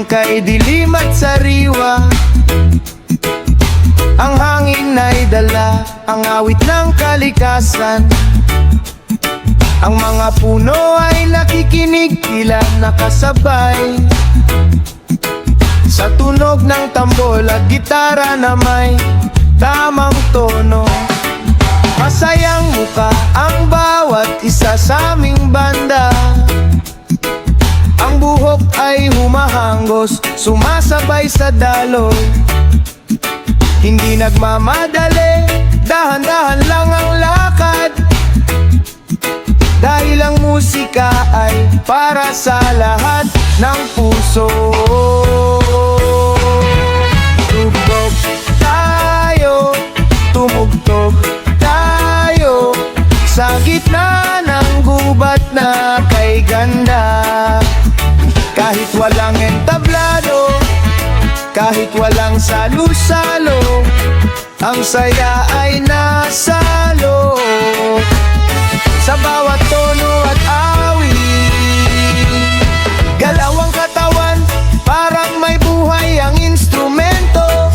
kay dilim at sariwa. Ang hangin ay dala, ang awit ng kalikasan. Ang mga puno ay nakikinig, tila nakasabay sa tunog ng tambol at gitara na may tamang tono. Masayang muka ang bawat isa sa aming banda. Ang buhok ay humahanggos, sumasabay sa daloy. Hindi nagmamadali, dahan-dahan lang ang lakad. Dahil ang musika ay para sa lahat ng puso. Tugtog tayo, tumugtog tayo, sa gitna ng gubat na kay ganda. Kahit walang entablado, kahit walang salo-salo, ang saya ay nasa loob. Sa bawat tono at awit, galaw ang katawan, parang may buhay ang instrumento.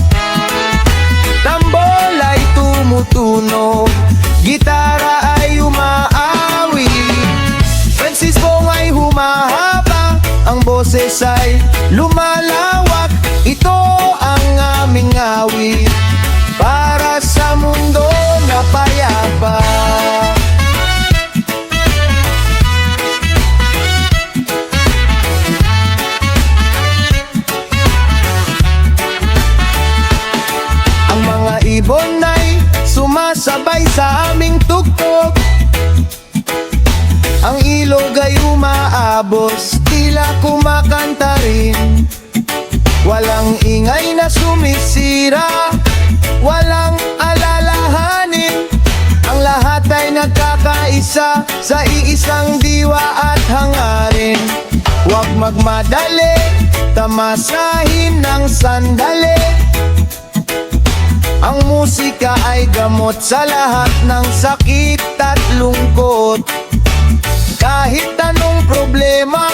Tambol ay tumutunog, gitara ay umaawit, Francisco ay humahaba, ang boses ay lumalawak. Ito ang aming awit para sa mundo na payapa. Ibon ay sumasabay sa aming tugtog. Ang ilog ay umaabos, tila kumakanta rin. Walang ingay na sumisira, walang alalahanin. Ang lahat ay nagkakaisa sa iisang diwa at hangarin. Huwag magmadali, tamasahin ng sandali. Ang musika ay gamot sa lahat ng sakit at lungkot. Kahit anong problema,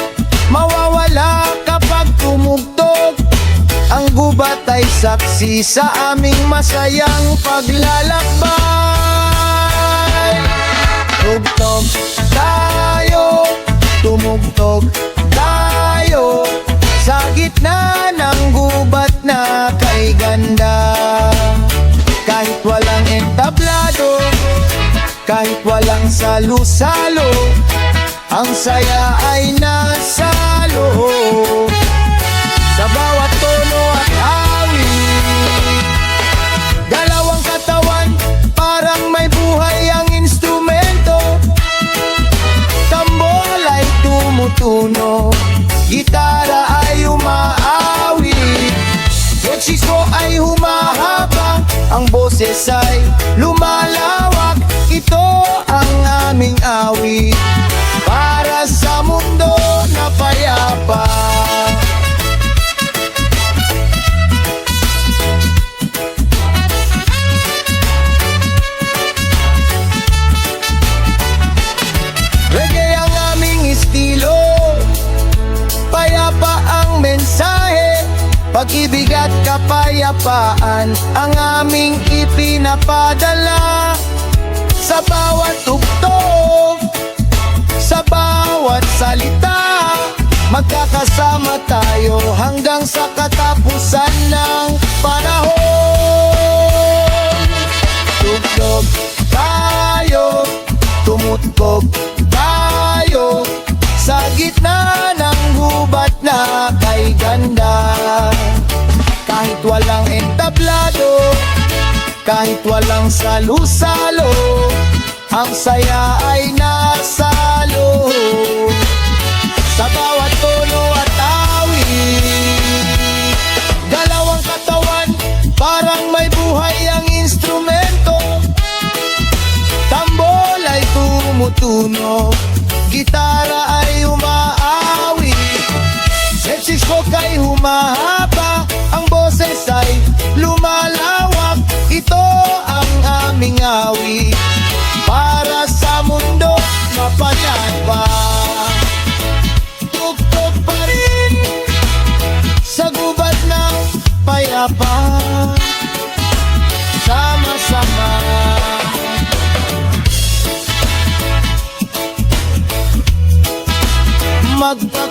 mawawala kapag tumugtog. Ang gubat ay saksi sa aming masayang paglalakbay. Tugtog tayo, tumugtog tayo, sa gitna ng gubat na kay ganda. Kahit walang entablado, kahit walang salo-salo, ang saya ay nasa loob. Sa bawat tono at awit, galaw ang katawan, parang may buhay ang instrumento. Tambol ay tumutunog, gitara ay umaawit, Francisco ay humahaba, ang boses ay lumalawak. Ito ang aming awit para sa mundo na payapa. Reggae ang aming estilo, payapa ang mensahe. Pag-ibig at kapayapaan ang aming ipinapadala. Sa bawat tugtog, sa bawat salita, magkakasama tayo hanggang sa katapusan ng panahon. Tugtog tayo, tumugtog tayo, sa gitna ng gubat na kay ganda. Kahit walang entablado, kahit walang salo-salo, ang saya ay nasa loob. Sa bawat tono at awit, galaw ang katawan, parang may buhay ang instrumento. Tambol ay tumutunog, gitara ay umaawit, Francisco kay humahaba, ang boses ay lumalawak. Ito ang aming awit para sa mundo na payapa. Tugtog pa rin magpa